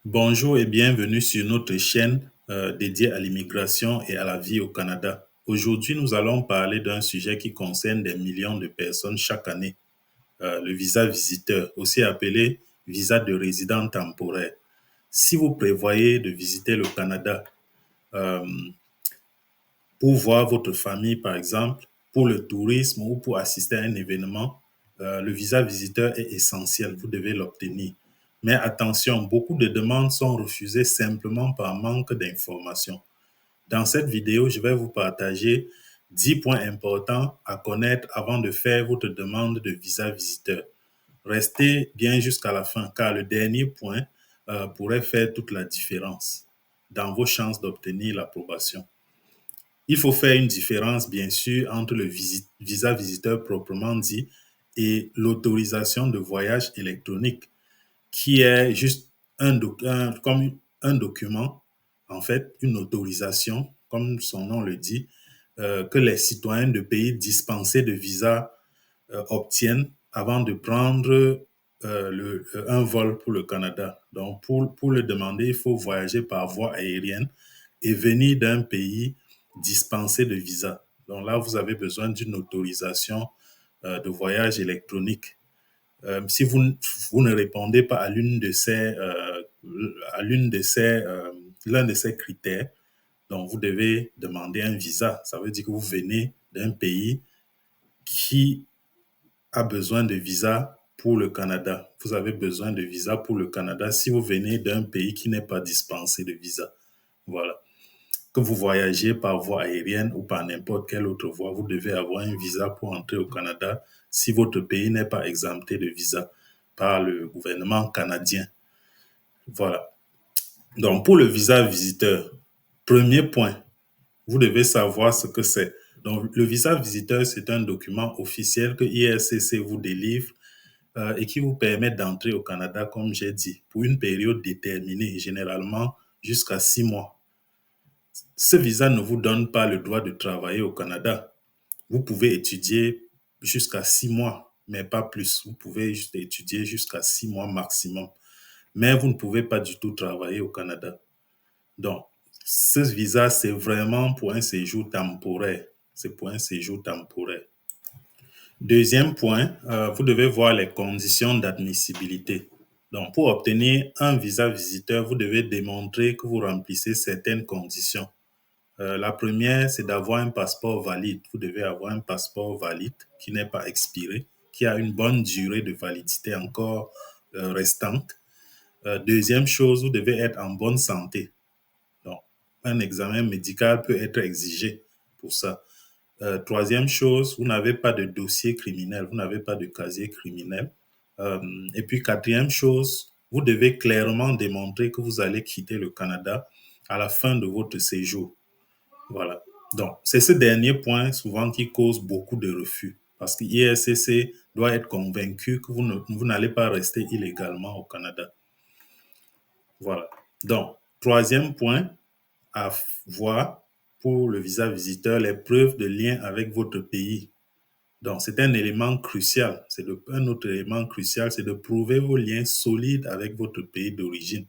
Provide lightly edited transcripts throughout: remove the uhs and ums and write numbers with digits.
Bonjour et bienvenue sur notre chaîne dédiée à l'immigration et à la vie au Canada. Aujourd'hui, nous allons parler d'un sujet qui concerne des millions de personnes chaque année, le visa visiteur, aussi appelé visa de résident temporaire. Si vous prévoyez de visiter le Canada euh, pour voir votre famille, par exemple, pour le tourisme ou pour assister à un événement, le visa visiteur est essentiel. Vous devez l'obtenir. Mais attention, beaucoup de demandes sont refusées simplement par manque d'informations. Dans cette vidéo, je vais vous partager 10 points importants à connaître avant de faire votre demande de visa visiteur. Restez bien jusqu'à la fin, car le dernier point pourrait faire toute la différence dans vos chances d'obtenir l'approbation. Il faut faire une différence, bien sûr, entre le visa visiteur proprement dit et l'autorisation de voyage électronique, qui est juste comme un document, en fait, une autorisation, comme son nom le dit, que les citoyens de pays dispensés de visa obtiennent avant de prendre un vol pour le Canada. Donc, pour le demander, il faut voyager par voie aérienne et venir d'un pays dispensé de visa. Donc là, vous avez besoin d'une autorisation de voyage électronique. Si vous ne répondez pas à l'un de ces critères, donc vous devez demander un visa. Ça veut dire que vous venez d'un pays qui a besoin de visa pour le Canada. Vous avez besoin de visa pour le Canada si vous venez d'un pays qui n'est pas dispensé de visa. Voilà. Que vous voyagez par voie aérienne ou par n'importe quelle autre voie, vous devez avoir un visa pour entrer au Canada si votre pays n'est pas exempté de visa par le gouvernement canadien. Voilà. Donc, pour le visa visiteur, premier point, vous devez savoir ce que c'est. Donc, le visa visiteur, c'est un document officiel que IRCC vous délivre et qui vous permet d'entrer au Canada, comme j'ai dit, pour une période déterminée, généralement jusqu'à 6 mois. Ce visa ne vous donne pas le droit de travailler au Canada. Vous pouvez étudier jusqu'à 6 mois, mais pas plus. Vous pouvez juste étudier jusqu'à 6 mois maximum. Mais vous ne pouvez pas du tout travailler au Canada. Donc, ce visa, c'est vraiment pour un séjour temporaire. C'est pour un séjour temporaire. Deuxième point, vous devez voir les conditions d'admissibilité. Donc, pour obtenir un visa visiteur, vous devez démontrer que vous remplissez certaines conditions. La première, c'est d'avoir un passeport valide. Vous devez avoir un passeport valide qui n'est pas expiré, qui a une bonne durée de validité encore restante. Deuxième chose, vous devez être en bonne santé. Donc, un examen médical peut être exigé pour ça. Troisième chose, vous n'avez pas de dossier criminel, vous n'avez pas de casier criminel. Et puis, quatrième chose, vous devez clairement démontrer que vous allez quitter le Canada à la fin de votre séjour. Voilà. Donc, c'est ce dernier point souvent qui cause beaucoup de refus parce que l'IRCC doit être convaincu que vous n'allez pas rester illégalement au Canada. Voilà. Donc, troisième point à voir pour le visa visiteur, les preuves de lien avec votre pays. Donc, c'est un élément crucial. Un autre élément crucial, c'est de prouver vos liens solides avec votre pays d'origine.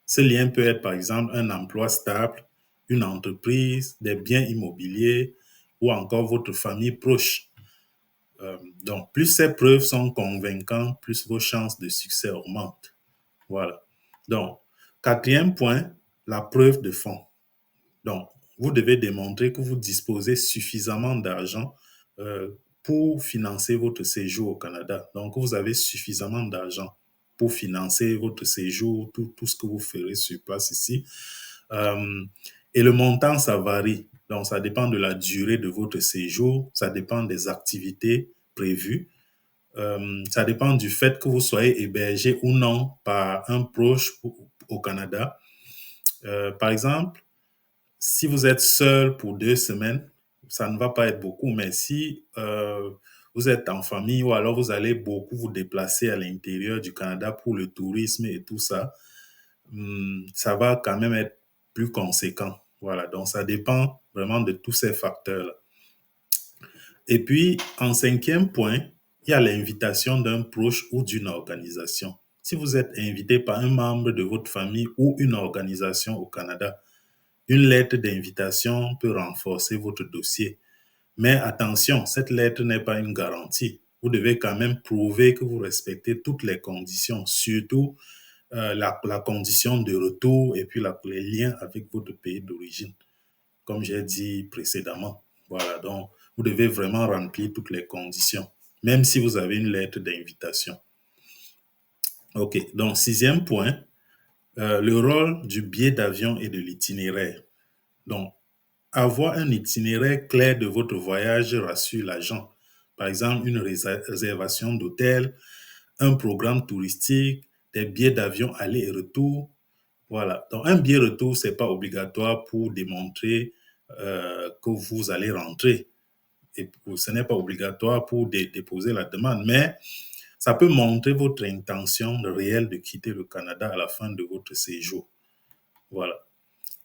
Ce lien peut être, par exemple, un emploi stable, une entreprise, des biens immobiliers ou encore votre famille proche. Donc, plus ces preuves sont convaincantes, plus vos chances de succès augmentent. Voilà. Donc, quatrième point, la preuve de fonds. Donc, vous devez démontrer que vous disposez suffisamment d'argent pour financer votre séjour au Canada. Donc, vous avez suffisamment d'argent pour financer votre séjour, tout ce que vous ferez sur place ici. Et le montant, ça varie. Donc, ça dépend de la durée de votre séjour, ça dépend des activités prévues, ça dépend du fait que vous soyez hébergé ou non par un proche au Canada. Par exemple, si vous êtes seul pour 2 semaines, ça ne va pas être beaucoup, mais si vous êtes en famille ou alors vous allez beaucoup vous déplacer à l'intérieur du Canada pour le tourisme et tout ça, ça va quand même être plus conséquent. Voilà, donc ça dépend vraiment de tous ces facteurs-là. Et puis, en cinquième point, il y a l'invitation d'un proche ou d'une organisation. si vous êtes invité par un membre de votre famille ou une organisation au Canada, une lettre d'invitation peut renforcer votre dossier. Mais attention, cette lettre n'est pas une garantie. Vous devez quand même prouver que vous respectez toutes les conditions, surtout la condition de retour et puis les liens avec votre pays d'origine, comme j'ai dit précédemment. Voilà, donc vous devez vraiment remplir toutes les conditions, même si vous avez une lettre d'invitation. OK, donc sixième point, le rôle du billet d'avion et de l'itinéraire. Donc, avoir un itinéraire clair de votre voyage rassure l'agent. Par exemple, une réservation d'hôtel, un programme touristique, des billets d'avion aller et retour. Voilà. Donc, un billet retour, c'est pas obligatoire pour démontrer que vous allez rentrer. Et ce n'est pas obligatoire pour déposer la demande, mais ça peut montrer votre intention réelle de quitter le Canada à la fin de votre séjour. Voilà.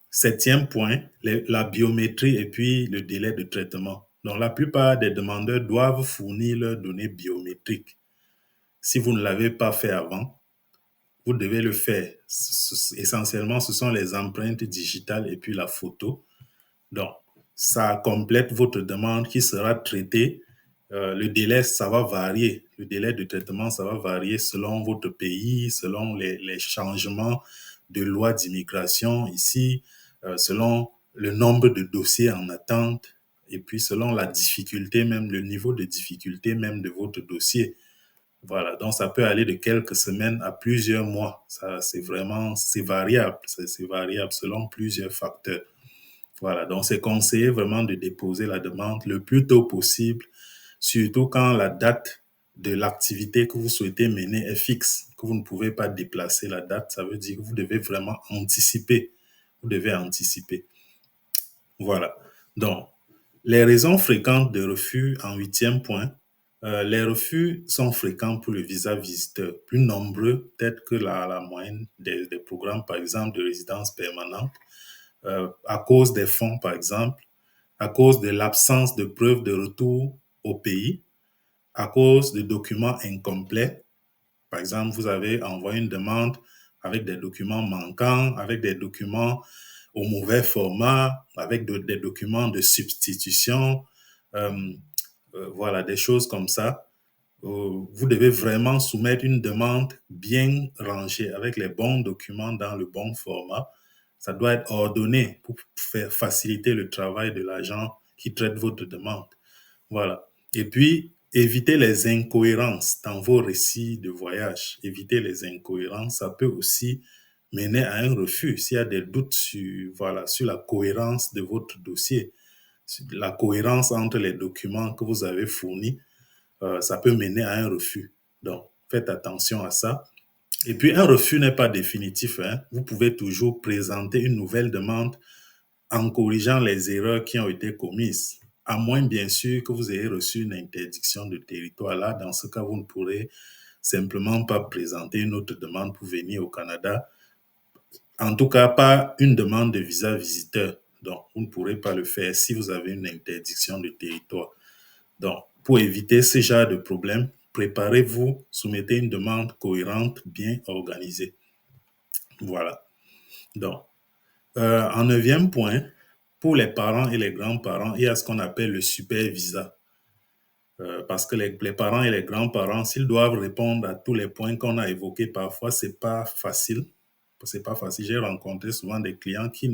Septième point, la biométrie et puis le délai de traitement. Donc, la plupart des demandeurs doivent fournir leurs données biométriques. Si vous ne l'avez pas fait avant, vous devez le faire. Essentiellement, ce sont les empreintes digitales et puis la photo. Donc, ça complète votre demande qui sera traitée. Le délai, ça va varier. Le délai de traitement, ça va varier selon votre pays, selon les changements de loi d'immigration ici, selon le nombre de dossiers en attente et puis selon la difficulté même, le niveau de difficulté même de votre dossier. Voilà, donc ça peut aller de quelques semaines à plusieurs mois. Ça, c'est variable. C'est variable selon plusieurs facteurs. Voilà, donc c'est conseillé vraiment de déposer la demande le plus tôt possible, surtout quand la date de l'activité que vous souhaitez mener est fixe, que vous ne pouvez pas déplacer la date. Ça veut dire que vous devez vraiment anticiper. Vous devez anticiper. Voilà. Donc, les raisons fréquentes de refus en huitième point. Les refus sont fréquents pour le visa visiteur, plus nombreux peut-être que la moyenne des programmes, par exemple, de résidence permanente, à cause des fonds, par exemple, à cause de l'absence de preuves de retour au pays, à cause de documents incomplets. Par exemple, vous avez envoyé une demande avec des documents manquants, avec des documents au mauvais format, avec des documents de substitution, euh, voilà, des choses comme ça. Vous devez vraiment soumettre une demande bien rangée, avec les bons documents dans le bon format. Ça doit être ordonné pour faire faciliter le travail de l'agent qui traite votre demande. Voilà. Et puis, évitez les incohérences dans vos récits de voyage. Évitez les incohérences. Ça peut aussi mener à un refus s'il y a des doutes sur, voilà, sur la cohérence de votre dossier, sur la cohérence entre les documents que vous avez fournis. Ça peut mener à un refus. Donc, faites attention à ça. Et puis, un refus n'est pas définitif, hein. Vous pouvez toujours présenter une nouvelle demande en corrigeant les erreurs qui ont été commises, à moins bien sûr que vous ayez reçu une interdiction de territoire. Là, dans ce cas, vous ne pourrez simplement pas présenter une autre demande pour venir au Canada. En tout cas, pas une demande de visa visiteur. Donc, vous ne pourrez pas le faire si vous avez une interdiction de territoire. Donc, pour éviter ce genre de problème, préparez-vous, soumettez une demande cohérente, bien organisée. Voilà. Donc, en neuvième point, pour les parents et les grands-parents, il y a ce qu'on appelle le super visa. Parce que les parents et les grands-parents, s'ils doivent répondre à tous les points qu'on a évoqués, parfois, c'est pas facile. C'est pas facile. J'ai rencontré souvent des clients qui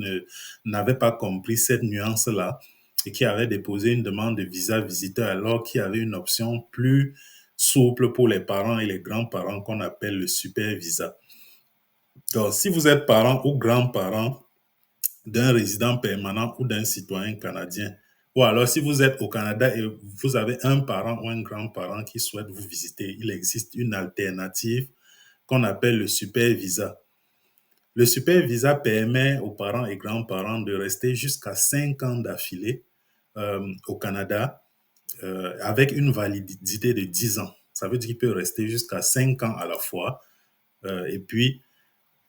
n'avaient pas compris cette nuance-là et qui avaient déposé une demande de visa visiteur alors qu'il y avait une option plus souple pour les parents et les grands-parents qu'on appelle le super visa. Donc, si vous êtes parent ou grand-parent d'un résident permanent ou d'un citoyen canadien, ou alors si vous êtes au Canada et vous avez un parent ou un grand-parent qui souhaite vous visiter, il existe une alternative qu'on appelle le super visa. Le super visa permet aux parents et grands-parents de rester jusqu'à 5 ans d'affilée au Canada avec une validité de 10 ans. Ça veut dire qu'il peut rester jusqu'à 5 ans à la fois. Et puis,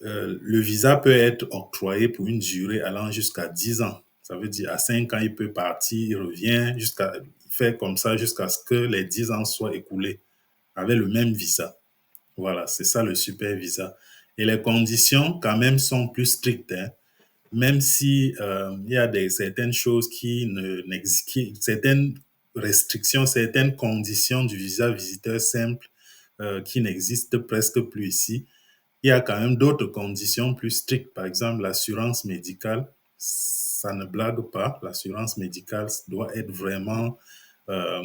le visa peut être octroyé pour une durée allant jusqu'à 10 ans. Ça veut dire à 5 ans, il peut partir, il revient, faire comme ça jusqu'à ce que les 10 ans soient écoulés avec le même visa. Voilà, c'est ça le super visa. Et les conditions, quand même, sont plus strictes, hein. Même si il y a certaines choses certaines restrictions, certaines conditions du visa visiteur simple qui n'existent presque plus ici. Il y a quand même d'autres conditions plus strictes. Par exemple, l'assurance médicale, ça ne blague pas. L'assurance médicale doit être vraiment euh,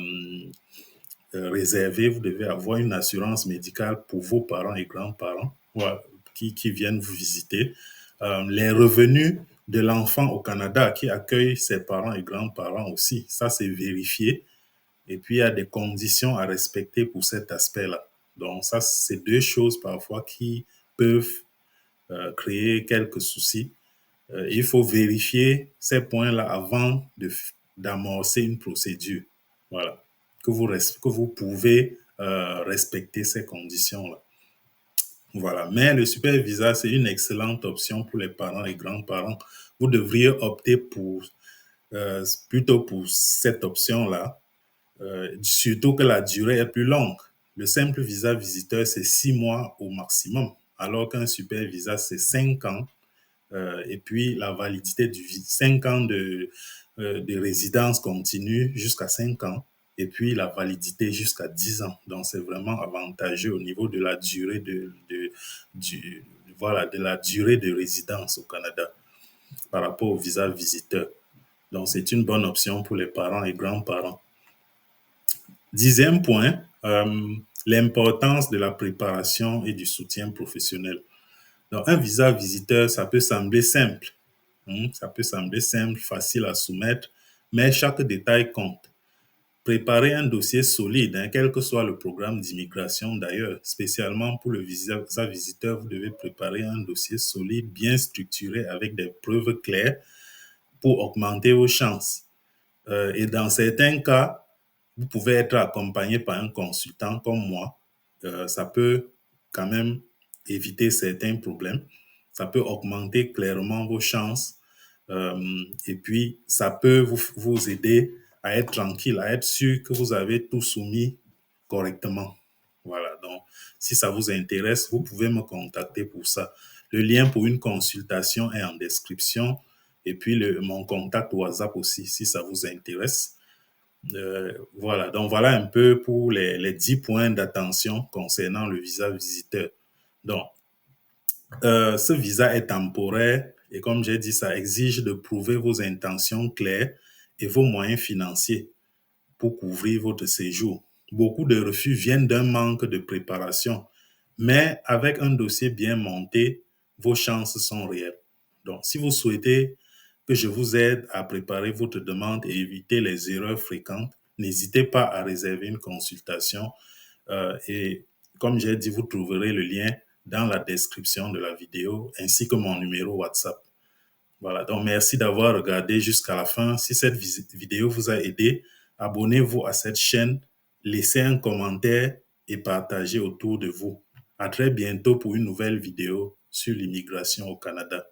réservée. Vous devez avoir une assurance médicale pour vos parents et grands-parents qui viennent vous visiter. Les revenus de l'enfant au Canada qui accueille ses parents et grands-parents aussi, ça c'est vérifié. Et puis il y a des conditions à respecter pour cet aspect-là. Donc ça, c'est deux choses parfois qui peuvent créer quelques soucis. Il faut vérifier ces points-là avant d'amorcer une procédure. Voilà. Que vous pouvez respecter ces conditions-là. Voilà. Mais le super visa, c'est une excellente option pour les parents et grands-parents. Vous devriez opter plutôt pour cette option-là, surtout que la durée est plus longue. Le simple visa visiteur, c'est 6 mois au maximum, alors qu'un super visa, c'est 5 ans. Et puis, la validité 5 ans de résidence continue jusqu'à 5 ans. Et puis, la validité jusqu'à 10 ans. Donc, c'est vraiment avantageux au niveau de la durée voilà, de la durée de résidence au Canada par rapport au visa visiteur. Donc, c'est une bonne option pour les parents et grands-parents. 10e point, l'importance de la préparation et du soutien professionnel. Donc, un visa visiteur, ça peut sembler simple. Ça peut sembler simple, facile à soumettre, mais chaque détail compte. Préparer un dossier solide, quel que soit le programme d'immigration d'ailleurs, spécialement pour le visa visiteur, vous devez préparer un dossier solide, bien structuré, avec des preuves claires pour augmenter vos chances. Et dans certains cas, vous pouvez être accompagné par un consultant comme moi. Ça peut quand même éviter certains problèmes. Ça peut augmenter clairement vos chances. Et puis, ça peut vous aider à être tranquille, à être sûr que vous avez tout soumis correctement. Voilà, donc si ça vous intéresse, vous pouvez me contacter pour ça. Le lien pour une consultation est en description et puis mon contact WhatsApp aussi, si ça vous intéresse. Voilà, donc voilà un peu pour les 10 points d'attention concernant le visa visiteur. Donc, ce visa est temporaire et comme j'ai dit, ça exige de prouver vos intentions claires et vos moyens financiers pour couvrir votre séjour. Beaucoup de refus viennent d'un manque de préparation, mais avec un dossier bien monté, vos chances sont réelles. Donc, si vous souhaitez que je vous aide à préparer votre demande et éviter les erreurs fréquentes, n'hésitez pas à réserver une consultation. Et comme j'ai dit, vous trouverez le lien dans la description de la vidéo ainsi que mon numéro WhatsApp. Voilà, donc merci d'avoir regardé jusqu'à la fin. Si cette vidéo vous a aidé, abonnez-vous à cette chaîne, laissez un commentaire et partagez autour de vous. À très bientôt pour une nouvelle vidéo sur l'immigration au Canada.